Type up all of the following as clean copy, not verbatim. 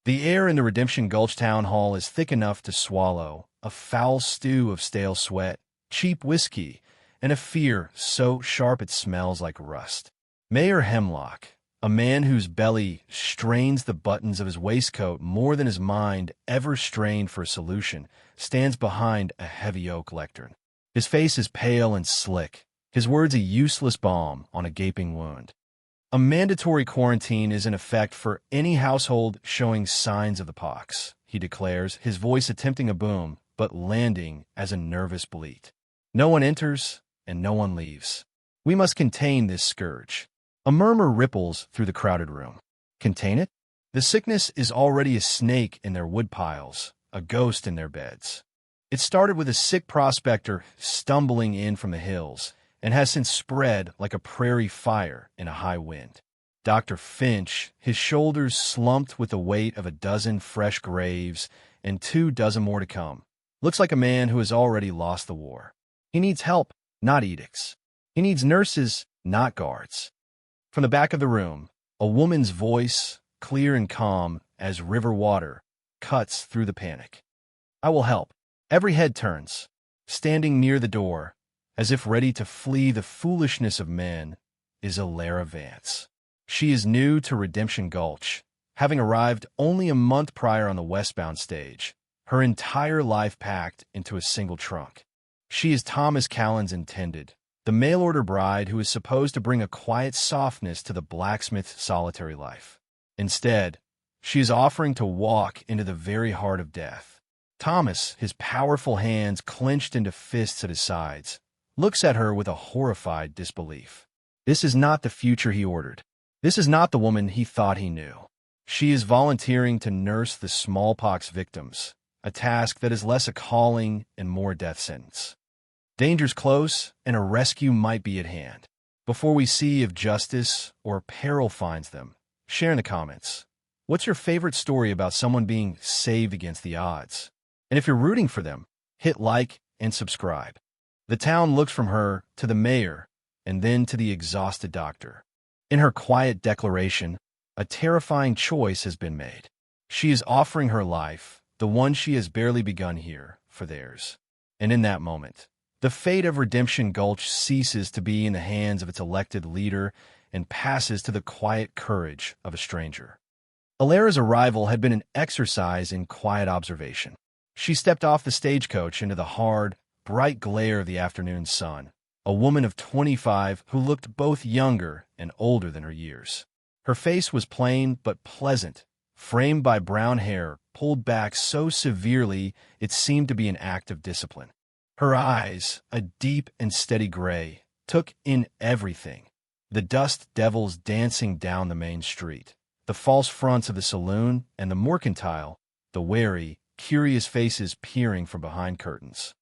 The air in the Redemption Gulch town hall is thick enough to swallow a foul stew of stale sweat, cheap whiskey, and a fear so sharp it smells like rust. Mayor Hemlock, a man whose belly strains the buttons of his waistcoat more than his mind ever strained for a solution, stands behind a heavy oak lectern. His face is pale and slick, his words a useless balm on a gaping wound. A mandatory quarantine is in effect for any household showing signs of the pox, he declares, his voice attempting a boom, but landing as a nervous bleat. No one enters, and no one leaves. We must contain this scourge. A murmur ripples through the crowded room. Contain it? The sickness is already a snake in their woodpiles, a ghost in their beds. It started with a sick prospector stumbling in from the hills, and has since spread like a prairie fire in a high wind. Dr. Finch, his shoulders slumped with the weight of a dozen fresh graves and 24 more to come, looks like a man who has already lost the war. He needs help, not edicts. He needs nurses, not guards. From the back of the room, a woman's voice, clear and calm as river water, cuts through the panic. I will help. Every head turns. Standing near the door, as if ready to flee the foolishness of men, is Alara Vance. She is new to Redemption Gulch, having arrived only a month prior on the westbound stage, her entire life packed into a single trunk. She is Thomas Callan's intended, the mail-order bride who is supposed to bring a quiet softness to the blacksmith's solitary life. Instead, she is offering to walk into the very heart of death. Thomas, his powerful hands clenched into fists at his sides, looks at her with a horrified disbelief. This is not the future he ordered. This is not the woman he thought he knew. She is volunteering to nurse the smallpox victims, a task that is less a calling and more a death sentence. Danger's close, and a rescue might be at hand. Before we see if justice or peril finds them, share in the comments. What's your favorite story about someone being saved against the odds? And if you're rooting for them, hit like and subscribe. The town looks from her to the mayor and then to the exhausted doctor. In her quiet declaration, a terrifying choice has been made. She is offering her life, the one she has barely begun here, for theirs. And in that moment, the fate of Redemption Gulch ceases to be in the hands of its elected leader and passes to the quiet courage of a stranger. Alara's arrival had been an exercise in quiet observation. She stepped off the stagecoach into the hard, bright glare of the afternoon sun, a woman of 25 who looked both younger and older than her years. Her face was plain but pleasant, framed by brown hair pulled back so severely it seemed to be an act of discipline. Her eyes, a deep and steady gray, took in everything. The dust devils dancing down the main street, the false fronts of the saloon and the mercantile, the wary, curious faces peering from behind curtains.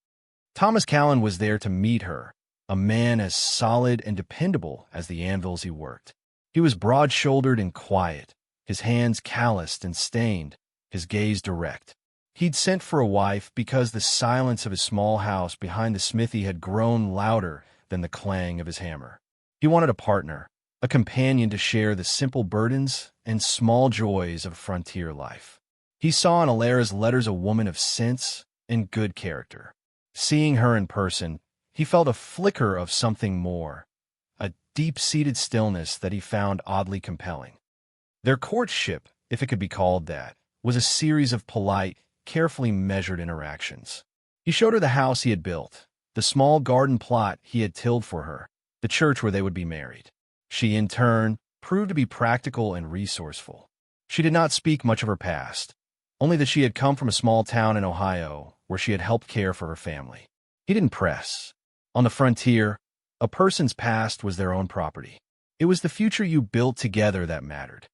Thomas Callan was there to meet her, a man as solid and dependable as the anvils he worked. He was broad-shouldered and quiet, his hands calloused and stained, his gaze direct. He'd sent for a wife because the silence of his small house behind the smithy had grown louder than the clang of his hammer. He wanted a partner, a companion to share the simple burdens and small joys of frontier life. He saw in Alara's letters a woman of sense and good character. Seeing her in person, he felt a flicker of something more, a deep-seated stillness that he found oddly compelling. Their courtship, if it could be called that, was a series of polite, carefully measured interactions. He showed her the house he had built, the small garden plot he had tilled for her, the church where they would be married. She, in turn, proved to be practical and resourceful. She did not speak much of her past, only that she had come from a small town in Ohio where she had helped care for her family. He didn't press. On the frontier, a person's past was their own property. It was the future you built together that mattered.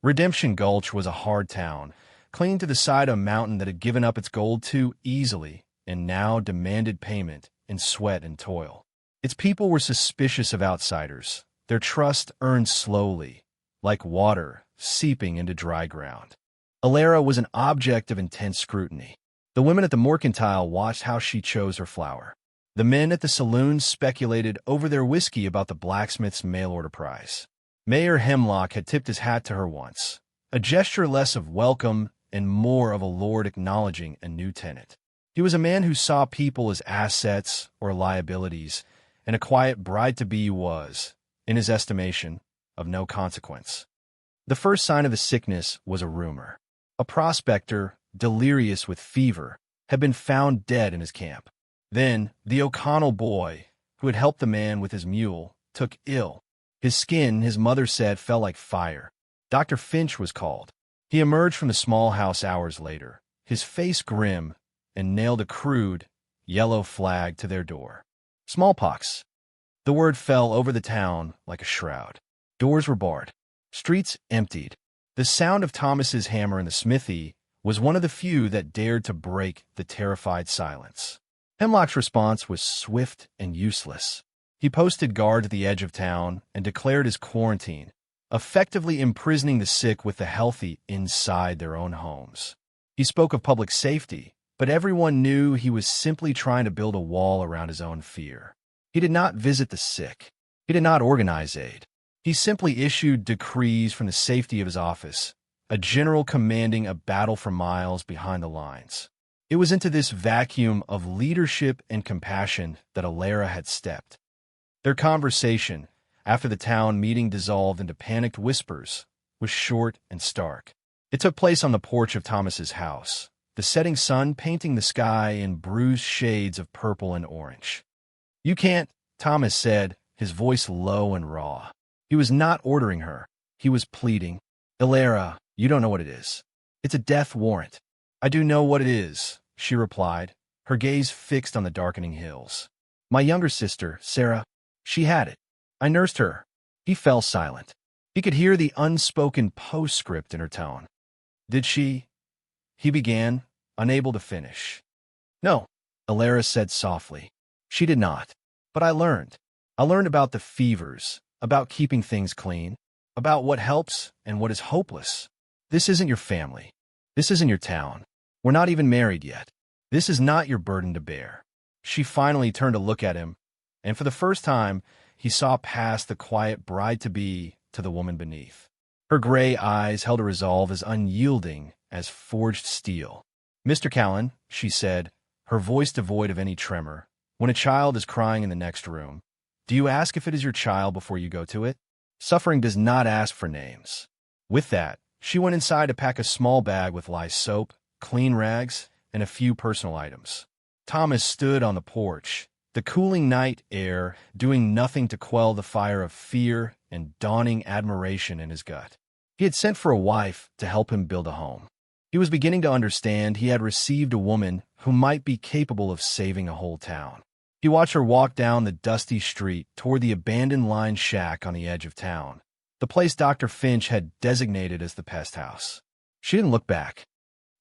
Redemption Gulch was a hard town, clinging to the side of a mountain that had given up its gold too easily and now demanded payment in sweat and toil. Its people were suspicious of outsiders, their trust earned slowly, like water seeping into dry ground. Alara was an object of intense scrutiny. The women at the mercantile watched how she chose her flour. The men at the saloon speculated over their whiskey about the blacksmith's mail-order price. Mayor Hemlock had tipped his hat to her once, a gesture less of welcome and more of a lord acknowledging a new tenant. He was a man who saw people as assets or liabilities, and a quiet bride-to-be was, in his estimation, of no consequence. The first sign of his sickness was a rumor. A prospector, delirious with fever, had been found dead in his camp. Then, the O'Connell boy, who had helped the man with his mule, took ill. His skin, his mother said, fell like fire. Dr. Finch was called. He emerged from the small house hours later, his face grim, and nailed a crude, yellow flag to their door. Smallpox. The word fell over the town like a shroud. Doors were barred. Streets emptied. The sound of Thomas's hammer in the smithy was one of the few that dared to break the terrified silence. Hemlock's response was swift and useless. He posted guard at the edge of town and declared his quarantine, effectively imprisoning the sick with the healthy inside their own homes. He spoke of public safety, but everyone knew he was simply trying to build a wall around his own fear. He did not visit the sick. He did not organize aid. He simply issued decrees from the safety of his office, a general commanding a battle for miles behind the lines. It was into this vacuum of leadership and compassion that Alara had stepped. Their conversation, after the town meeting dissolved into panicked whispers, was short and stark. It took place on the porch of Thomas's house, the setting sun painting the sky in bruised shades of purple and orange. "You can't," Thomas said, his voice low and raw. He was not ordering her. He was pleading. "Alara, you don't know what it is. It's a death warrant." "I do know what it is," she replied, her gaze fixed on the darkening hills. "My younger sister, Sarah, she had it. I nursed her." He fell silent. He could hear the unspoken postscript in her tone. "Did she?" he began, unable to finish. "No," Alara said softly. "She did not. But I learned. I learned about the fevers, about keeping things clean, about what helps and what is hopeless. This isn't your family. This isn't your town. We're not even married yet. This is not your burden to bear." She finally turned to look at him, and for the first time, he saw past the quiet bride-to-be to the woman beneath. Her gray eyes held a resolve as unyielding as forged steel. "Mr. Callan," she said, her voice devoid of any tremor, "when a child is crying in the next room, do you ask if it is your child before you go to it? Suffering does not ask for names." With that, she went inside to pack a small bag with lye soap, clean rags, and a few personal items. Thomas stood on the porch, the cooling night air doing nothing to quell the fire of fear and dawning admiration in his gut. He had sent for a wife to help him build a home. He was beginning to understand he had received a woman who might be capable of saving a whole town. He watched her walk down the dusty street toward the abandoned line shack on the edge of town, the place Dr. Finch had designated as the pest house. She didn't look back.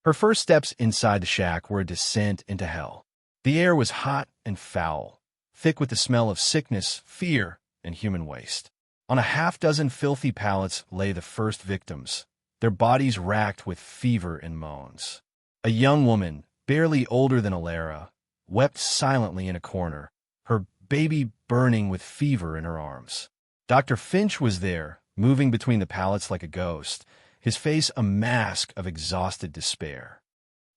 Her first steps inside the shack were a descent into hell. The air was hot and foul, thick with the smell of sickness, fear, and human waste. On a half-dozen filthy pallets lay the first victims, their bodies racked with fever and moans. A young woman, barely older than Alara, wept silently in a corner, her baby burning with fever in her arms. Dr. Finch was there, moving between the pallets like a ghost, his face a mask of exhausted despair.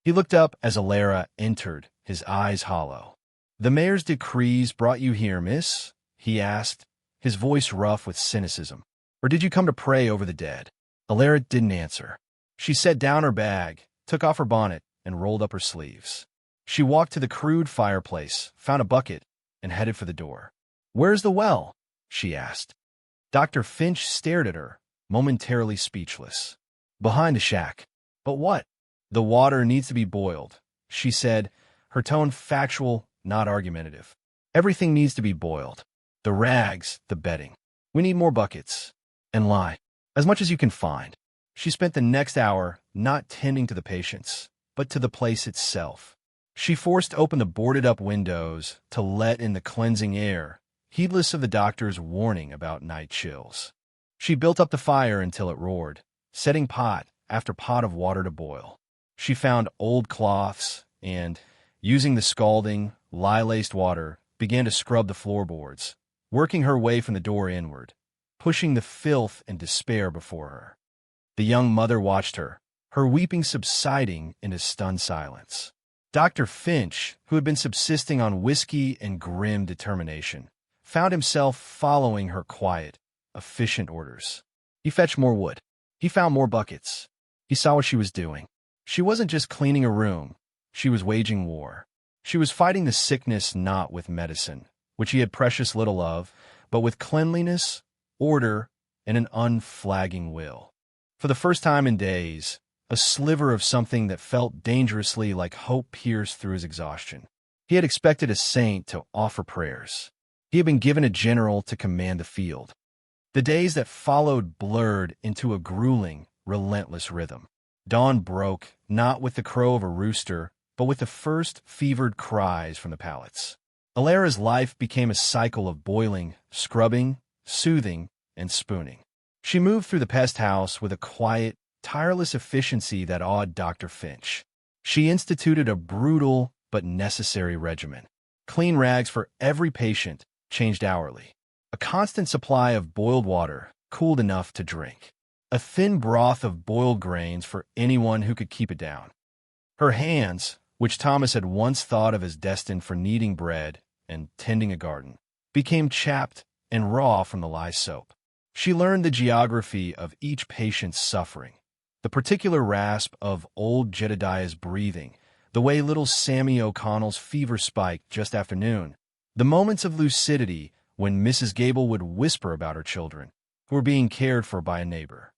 He looked up as Alara entered, his eyes hollow. "The mayor's decrees brought you here, miss?" he asked, his voice rough with cynicism. "Or did you come to pray over the dead?" Alara didn't answer. She set down her bag, took off her bonnet, and rolled up her sleeves. She walked to the crude fireplace, found a bucket, and headed for the door. "Where's the well?" she asked. Dr. Finch stared at her, momentarily speechless. "Behind the shack." "But what?" "The water needs to be boiled," she said, her tone factual, not argumentative. "Everything needs to be boiled. The rags, the bedding. We need more buckets. And lye. As much as you can find." She spent the next hour not tending to the patients, but to the place itself. She forced open the boarded-up windows to let in the cleansing air, heedless of the doctor's warning about night chills. She built up the fire until it roared, setting pot after pot of water to boil. She found old cloths and, using the scalding, lye-laced water, began to scrub the floorboards, working her way from the door inward, pushing the filth and despair before her. The young mother watched her weeping subsiding into stunned silence. Dr. Finch, who had been subsisting on whiskey and grim determination, found himself following her quiet, efficient orders. He fetched more wood. He found more buckets. He saw what she was doing. She wasn't just cleaning a room. She was waging war. She was fighting the sickness not with medicine, which he had precious little of, but with cleanliness, order, and an unflagging will. For the first time in days, a sliver of something that felt dangerously like hope pierced through his exhaustion. He had expected a saint to offer prayers. He had been given a general to command the field. The days that followed blurred into a grueling, relentless rhythm. Dawn broke, not with the crow of a rooster, but with the first fevered cries from the pallets. Alara's life became a cycle of boiling, scrubbing, soothing, and spooning. She moved through the pest house with a quiet, tireless efficiency that awed Dr. Finch. She instituted a brutal but necessary regimen. Clean rags for every patient, changed hourly. A constant supply of boiled water, cooled enough to drink. A thin broth of boiled grains for anyone who could keep it down. Her hands, which Thomas had once thought of as destined for kneading bread and tending a garden, became chapped and raw from the lye soap. She learned the geography of each patient's suffering, the particular rasp of old Jedediah's breathing, the way little Sammy O'Connell's fever spiked just after noon, the moments of lucidity when Mrs. Gable would whisper about her children, who were being cared for by a neighbor.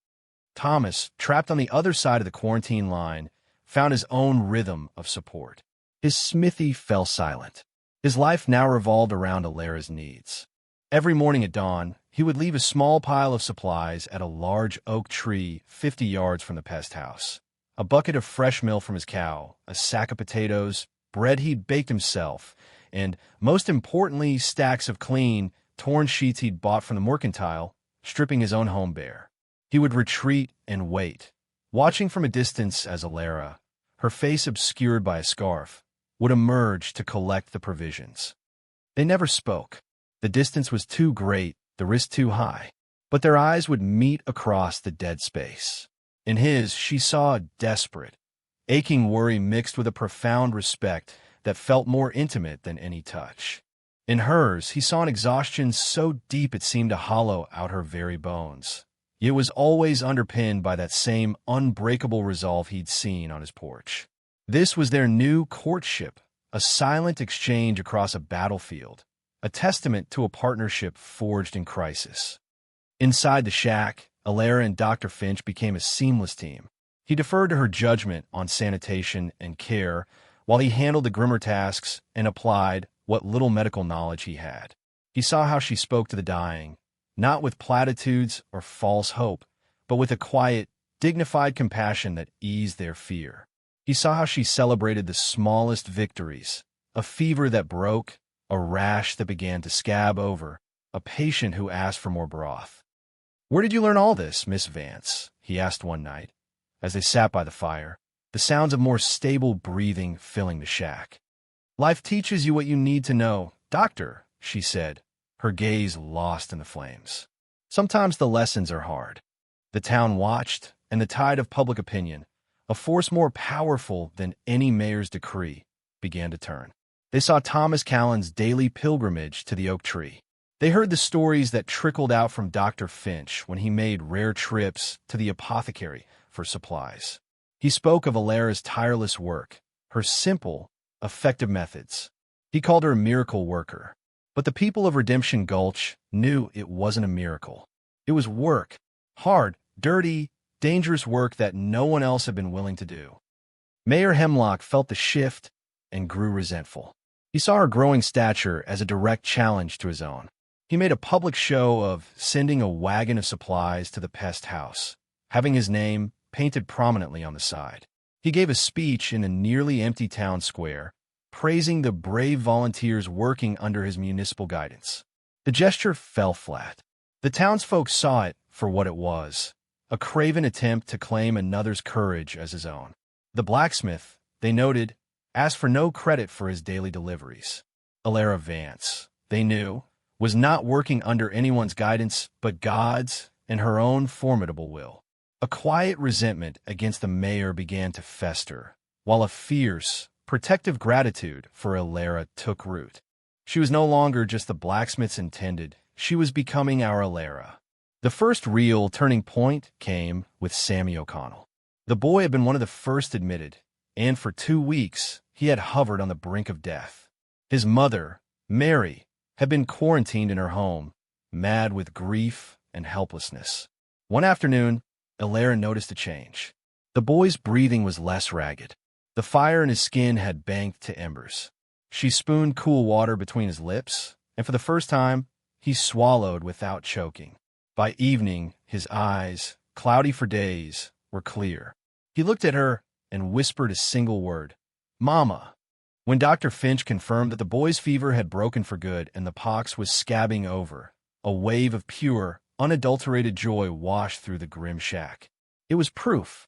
Thomas, trapped on the other side of the quarantine line, found his own rhythm of support. His smithy fell silent. His life now revolved around Alara's needs. Every morning at dawn, he would leave a small pile of supplies at a large oak tree 50 yards from the pest house. A bucket of fresh milk from his cow, a sack of potatoes, bread he'd baked himself, and, most importantly, stacks of clean, torn sheets he'd bought from the mercantile, stripping his own home bare. He would retreat and wait, watching from a distance as Alara, her face obscured by a scarf, would emerge to collect the provisions. They never spoke. The distance was too great, the risk too high. But their eyes would meet across the dead space. In his, she saw a desperate, aching worry mixed with a profound respect that felt more intimate than any touch. In hers, he saw an exhaustion so deep it seemed to hollow out her very bones. It was always underpinned by that same unbreakable resolve he'd seen on his porch. This was their new courtship, a silent exchange across a battlefield, a testament to a partnership forged in crisis. Inside the shack, Alara and Dr. Finch became a seamless team. He deferred to her judgment on sanitation and care, while he handled the grimmer tasks and applied what little medical knowledge he had. He saw how she spoke to the dying, not with platitudes or false hope, but with a quiet, dignified compassion that eased their fear. He saw how she celebrated the smallest victories, a fever that broke, a rash that began to scab over, a patient who asked for more broth. "Where did you learn all this, Miss Vance?" he asked one night, as they sat by the fire, the sounds of more stable breathing filling the shack. "Life teaches you what you need to know, Doctor," she said, her gaze lost in the flames. "Sometimes the lessons are hard." The town watched, and the tide of public opinion, a force more powerful than any mayor's decree, began to turn. They saw Thomas Callan's daily pilgrimage to the oak tree. They heard the stories that trickled out from Dr. Finch when he made rare trips to the apothecary for supplies. He spoke of Alara's tireless work, her simple, effective methods. He called her a miracle worker. But the people of Redemption Gulch knew it wasn't a miracle. It was work, hard, dirty, dangerous work that no one else had been willing to do. Mayor Hemlock felt the shift and grew resentful. He saw her growing stature as a direct challenge to his own. He made a public show of sending a wagon of supplies to the pest house, having his name painted prominently on the side. He gave a speech in a nearly empty town square, praising the brave volunteers working under his municipal guidance. The gesture fell flat. The townsfolk saw it for what it was, a craven attempt to claim another's courage as his own. The blacksmith, they noted, asked for no credit for his daily deliveries. Alara Vance, they knew, was not working under anyone's guidance but God's and her own formidable will. A quiet resentment against the mayor began to fester, while a fierce, protective gratitude for Alara took root. She was no longer just the blacksmith's intended, she was becoming our Alara. The first real turning point came with Sammy O'Connell. The boy had been one of the first admitted, and for 2 weeks he had hovered on the brink of death. His mother, Mary, had been quarantined in her home, mad with grief and helplessness. One afternoon, Alara noticed a change. The boy's breathing was less ragged. The fire in his skin had banked to embers. She spooned cool water between his lips, and for the first time, he swallowed without choking. By evening, his eyes, cloudy for days, were clear. He looked at her and whispered a single word, "Mama." When Dr. Finch confirmed that the boy's fever had broken for good and the pox was scabbing over, a wave of pure, unadulterated joy washed through the grim shack. It was proof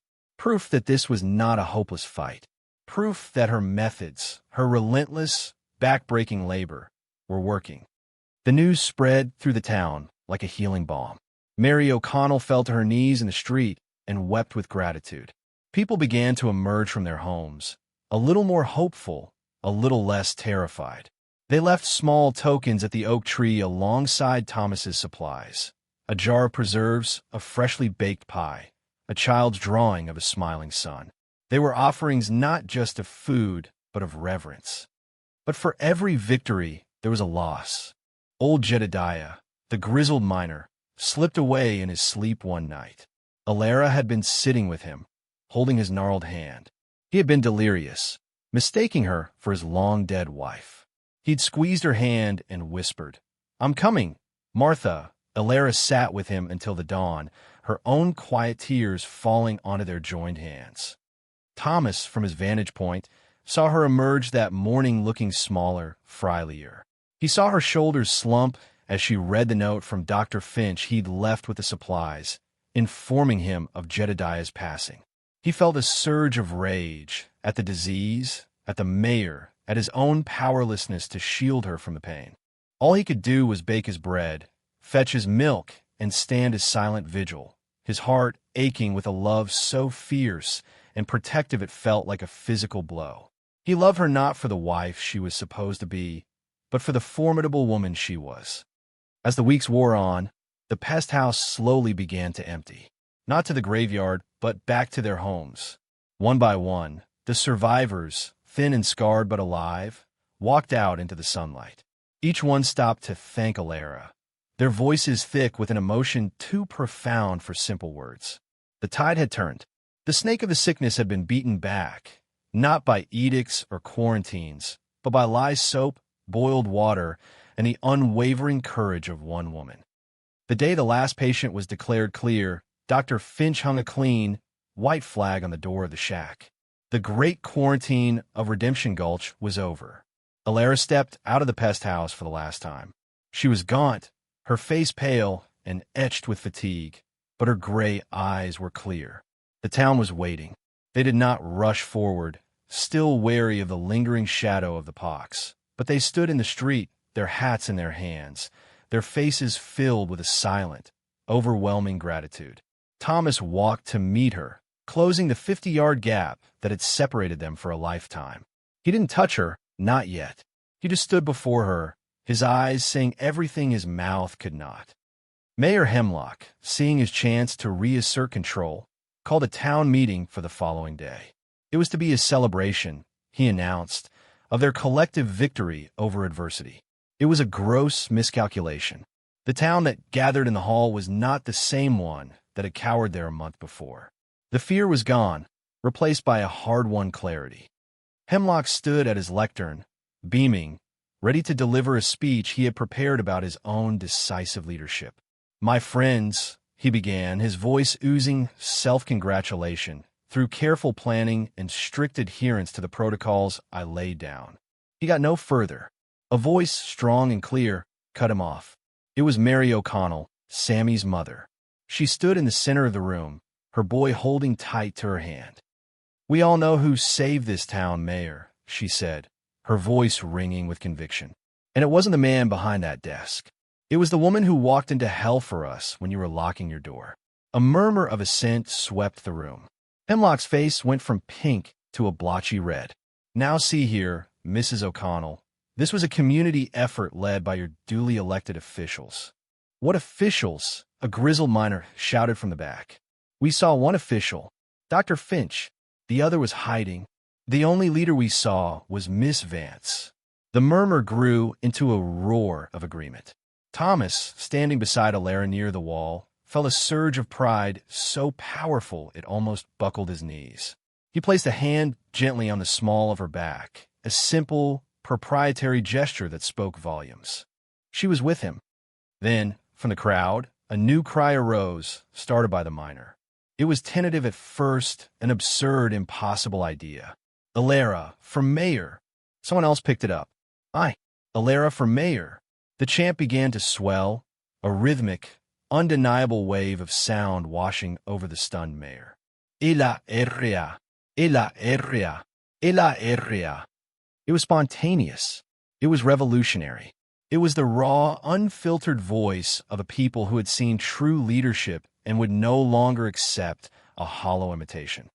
that this was not a hopeless fight, proof that her methods, her relentless, back-breaking labor, were working. The news spread through the town like a healing balm. Mary O'Connell fell to her knees in the street and wept with gratitude. People began to emerge from their homes, a little more hopeful, a little less terrified. They left small tokens at the oak tree alongside Thomas's supplies. A jar of preserves, a freshly baked pie, a child's drawing of a smiling sun. They were offerings not just of food, but of reverence. But for every victory, there was a loss. Old Jedediah, the grizzled miner, slipped away in his sleep one night. Alara had been sitting with him, holding his gnarled hand. He had been delirious, mistaking her for his long-dead wife. He'd squeezed her hand and whispered, "I'm coming, Martha." Alara sat with him until the dawn, her own quiet tears falling onto their joined hands. Thomas, from his vantage point, saw her emerge that morning looking smaller, frilier. He saw her shoulders slump as she read the note from Dr. Finch he'd left with the supplies, informing him of Jedediah's passing. He felt a surge of rage at the disease, at the mayor, at his own powerlessness to shield her from the pain. All he could do was bake his bread, fetch his milk, and stand his silent vigil, his heart aching with a love so fierce and protective it felt like a physical blow. He loved her not for the wife she was supposed to be, but for the formidable woman she was. As the weeks wore on, the pest house slowly began to empty, not to the graveyard, but back to their homes. One by one, the survivors, thin and scarred but alive, walked out into the sunlight. Each one stopped to thank Alara, their voices thick with an emotion too profound for simple words. The tide had turned. The snake of the sickness had been beaten back, not by edicts or quarantines, but by lye soap, boiled water, and the unwavering courage of one woman. The day the last patient was declared clear, Dr. Finch hung a clean, white flag on the door of the shack. The great quarantine of Redemption Gulch was over. Alara stepped out of the pest house for the last time. She was gaunt, her face pale and etched with fatigue, but her gray eyes were clear. The town was waiting. They did not rush forward, still wary of the lingering shadow of the pox, but they stood in the street, their hats in their hands, their faces filled with a silent, overwhelming gratitude. Thomas walked to meet her, closing the 50-yard gap that had separated them for a lifetime. He didn't touch her, not yet. He just stood before her, his eyes saying everything his mouth could not. Mayor Hemlock, seeing his chance to reassert control, called a town meeting for the following day. It was to be a celebration, he announced, of their collective victory over adversity. It was a gross miscalculation. The town that gathered in the hall was not the same one that had cowered there a month before. The fear was gone, replaced by a hard-won clarity. Hemlock stood at his lectern, beaming, ready to deliver a speech he had prepared about his own decisive leadership. "My friends," he began, his voice oozing self-congratulation, "through careful planning and strict adherence to the protocols I laid down." He got no further. A voice, strong and clear, cut him off. It was Mary O'Connell, Sammy's mother. She stood in the center of the room, her boy holding tight to her hand. "We all know who saved this town, Mayor," she said, her voice ringing with conviction. "And it wasn't the man behind that desk. It was the woman who walked into hell for us when you were locking your door. A murmur of assent swept the room. Hemlock's face went from pink to a blotchy red. Now see here, Mrs. O'Connell. This was a community effort led by your duly elected officials. What officials? A grizzled miner shouted from the back. We saw one official, Dr. Finch. The other was hiding. The only leader we saw was Miss Vance. The murmur grew into a roar of agreement. Thomas, standing beside Alara near the wall, felt a surge of pride so powerful it almost buckled his knees. He placed a hand gently on the small of her back, a simple, proprietary gesture that spoke volumes. She was with him. Then, from the crowd, a new cry arose, started by the miner. It was tentative at first, an absurd, impossible idea. Alara, for mayor. Someone else picked it up. Aye, Alara for mayor. The chant began to swell, a rhythmic, undeniable wave of sound washing over the stunned mayor. Ella errea, ella errea, ella errea. It was spontaneous. It was revolutionary. It was the raw, unfiltered voice of a people who had seen true leadership and would no longer accept a hollow imitation.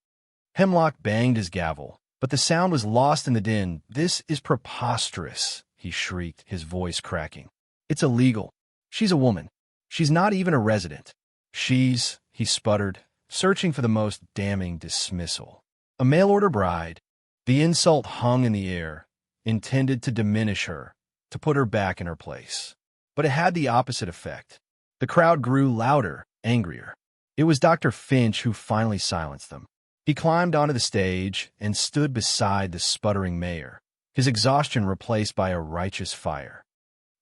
Hemlock banged his gavel, but the sound was lost in the din. This is preposterous, he shrieked, his voice cracking. It's illegal. She's a woman. She's not even a resident. He sputtered, searching for the most damning dismissal. A mail-order bride. The insult hung in the air, intended to diminish her, to put her back in her place. But it had the opposite effect. The crowd grew louder, angrier. It was Dr. Finch who finally silenced them. He climbed onto the stage and stood beside the sputtering mayor, his exhaustion replaced by a righteous fire.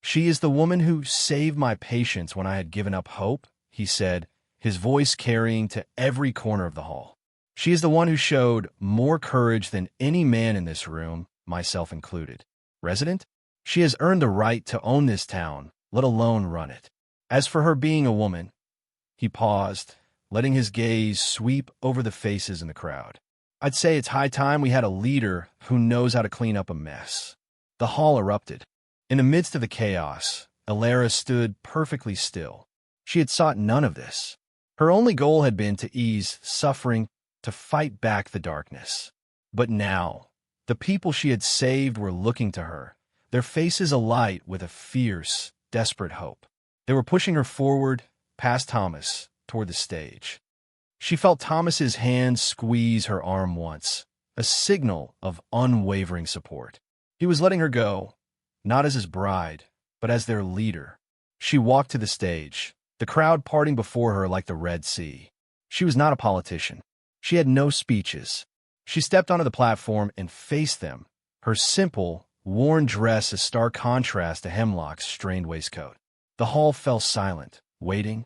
She is the woman who saved my patience when I had given up hope, he said, his voice carrying to every corner of the hall. She is the one who showed more courage than any man in this room, myself included. Resident? She has earned the right to own this town, let alone run it. As for her being a woman, he paused, letting his gaze sweep over the faces in the crowd. I'd say it's high time we had a leader who knows how to clean up a mess. The hall erupted. In the midst of the chaos, Alara stood perfectly still. She had sought none of this. Her only goal had been to ease suffering, to fight back the darkness. But now, the people she had saved were looking to her, their faces alight with a fierce, desperate hope. They were pushing her forward, past Thomas, toward the stage. She felt Thomas's hand squeeze her arm once, a signal of unwavering support. He was letting her go, not as his bride, but as their leader. She walked to the stage, the crowd parting before her like the Red Sea. She was not a politician. She had no speeches. She stepped onto the platform and faced them, her simple, worn dress a stark contrast to Hemlock's strained waistcoat. The hall fell silent, waiting.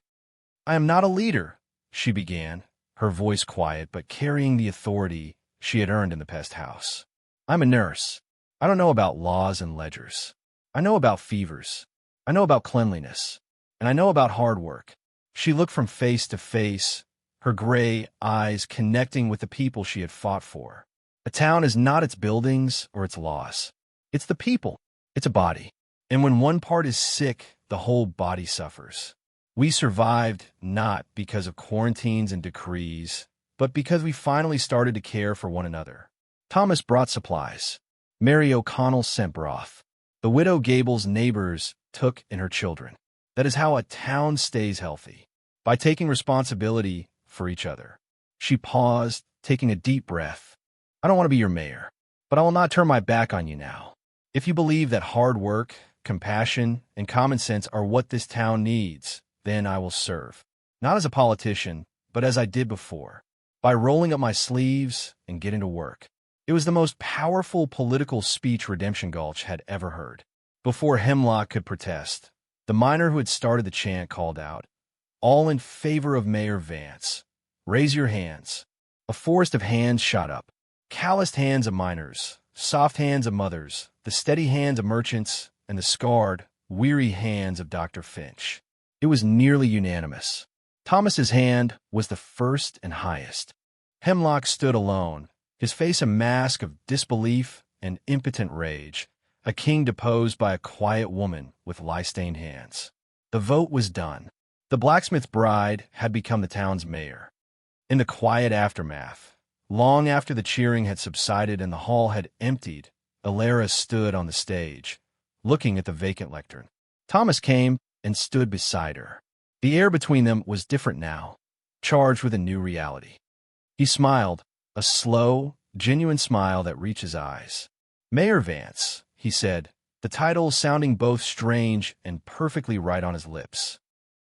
I am not a leader, she began, her voice quiet but carrying the authority she had earned in the pest house. I'm a nurse. I don't know about laws and ledgers. I know about fevers. I know about cleanliness. And I know about hard work. She looked from face to face, her gray eyes connecting with the people she had fought for. A town is not its buildings or its laws. It's the people. It's a body. And when one part is sick, the whole body suffers. We survived not because of quarantines and decrees, but because we finally started to care for one another. Thomas brought supplies. Mary O'Connell sent broth. The widow Gable's neighbors took in her children. That is how a town stays healthy, by taking responsibility for each other. She paused, taking a deep breath. I don't want to be your mayor, but I will not turn my back on you now. If you believe that hard work, compassion, and common sense are what this town needs, then I will serve. Not as a politician, but as I did before, by rolling up my sleeves and getting to work. It was the most powerful political speech Redemption Gulch had ever heard. Before Hemlock could protest, the miner who had started the chant called out, all in favor of Mayor Vance. Raise your hands. A forest of hands shot up. Calloused hands of miners, soft hands of mothers, the steady hands of merchants, and the scarred, weary hands of Dr. Finch. It was nearly unanimous. Thomas's hand was the first and highest. Hemlock stood alone, his face a mask of disbelief and impotent rage, a king deposed by a quiet woman with lie-stained hands. The vote was done. The blacksmith's bride had become the town's mayor. In the quiet aftermath, long after the cheering had subsided and the hall had emptied, Alara stood on the stage, looking at the vacant lectern. Thomas came and stood beside her. The air between them was different now, charged with a new reality. He smiled, a slow, genuine smile that reached his eyes. "Mayor Vance," he said, the title sounding both strange and perfectly right on his lips.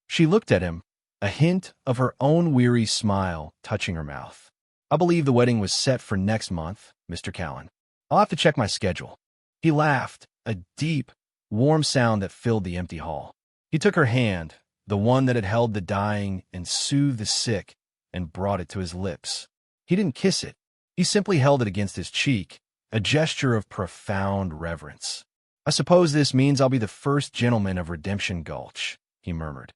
She looked at him, a hint of her own weary smile touching her mouth. "I believe the wedding was set for next month, Mr. Callan. I'll have to check my schedule." He laughed, a deep, warm sound that filled the empty hall. He took her hand, the one that had held the dying and soothed the sick, and brought it to his lips. He didn't kiss it. He simply held it against his cheek, a gesture of profound reverence. "I suppose this means I'll be the first gentleman of Redemption Gulch," he murmured.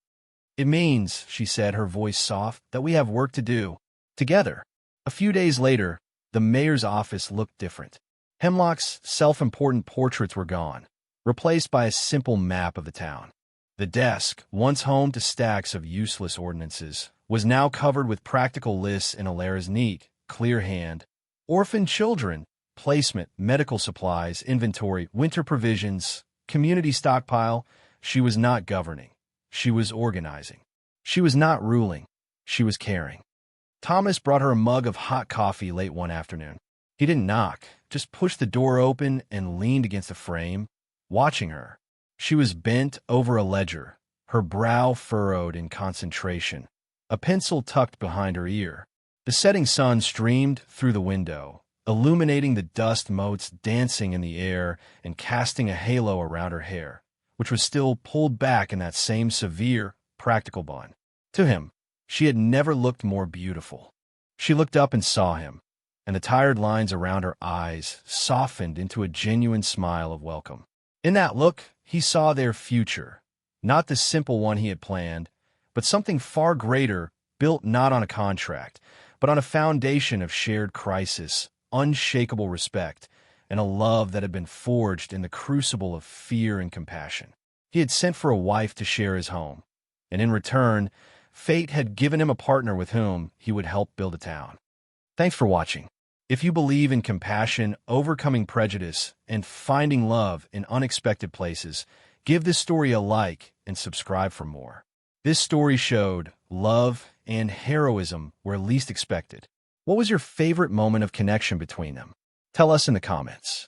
"It means," she said, her voice soft, "that we have work to do, together." A few days later, the mayor's office looked different. Hemlock's self-important portraits were gone, replaced by a simple map of the town. The desk, once home to stacks of useless ordinances, was now covered with practical lists in Alara's neat, clear hand. Orphan children, placement, medical supplies, inventory, winter provisions, community stockpile. She was not governing. She was organizing. She was not ruling. She was caring. Thomas brought her a mug of hot coffee late one afternoon. He didn't knock, just pushed the door open and leaned against the frame, watching her. She was bent over a ledger, her brow furrowed in concentration, a pencil tucked behind her ear. The setting sun streamed through the window, illuminating the dust motes dancing in the air and casting a halo around her hair, which was still pulled back in that same severe, practical bun. To him, she had never looked more beautiful. She looked up and saw him, and the tired lines around her eyes softened into a genuine smile of welcome. In that look, he saw their future, not the simple one he had planned, but something far greater, built not on a contract, but on a foundation of shared crisis, unshakable respect, and a love that had been forged in the crucible of fear and compassion. He had sent for a wife to share his home, and in return, fate had given him a partner with whom he would help build a town. Thanks for watching. If you believe in compassion, overcoming prejudice, and finding love in unexpected places, give this story a like and subscribe for more. This story showed love and heroism where least expected. What was your favorite moment of connection between them? Tell us in the comments.